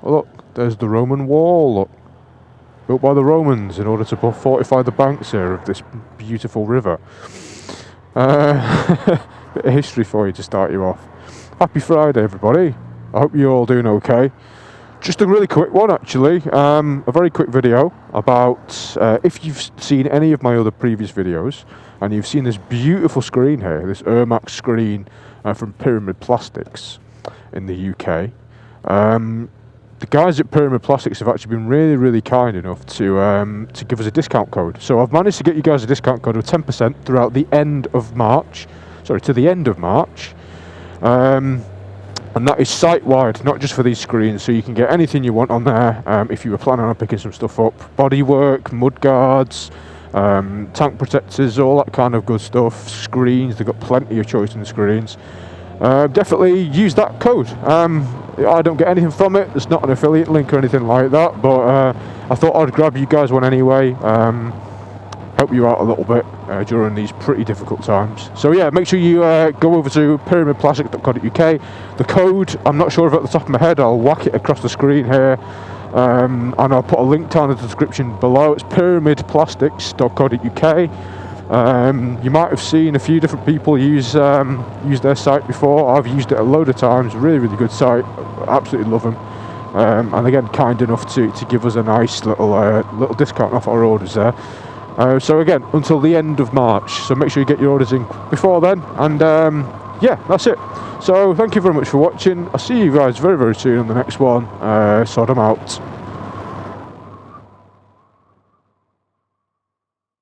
look, there's the Roman wall, look. Built by the Romans in order to fortify the banks here of this beautiful river. Bit of history for you to start you off. Happy Friday, everybody. I hope you're all doing okay. Just a really quick one, actually. A very quick video about if you've seen any of my other previous videos and you've seen this beautiful screen here, this Ermax screen from Pyramid Plastics in the UK. The guys at Pyramid Plastics have actually been really, really kind enough to give us a discount code. So I've managed to get you guys a discount code of 10% throughout the end of March. Sorry, to the end of March. And that is site-wide, not just for these screens. So you can get anything you want on there if you were planning on picking some stuff up. Bodywork, mud guards, tank protectors, all that kind of good stuff. Screens, they've got plenty of choice in the screens. Definitely use that code. I don't get anything from it. It's not an affiliate link or anything like that, but I thought I'd grab you guys one anyway. Help you out a little bit during these pretty difficult times. So yeah, make sure you go over to pyramidplastic.co.uk. The code, I'm not sure of it at the top of my head. I'll whack it across the screen here, and I'll put a link down in the description below. It's pyramidplastics.co.uk. You might have seen a few different people use their site before. I've used it a load of times. Really, really good site. Absolutely love them. And again, kind enough to give us a nice little discount off our orders there. So again, until the end of March. So make sure you get your orders in before then. And yeah, that's it. So thank you very much for watching. I'll see you guys very, very soon on the next one. So I'm out.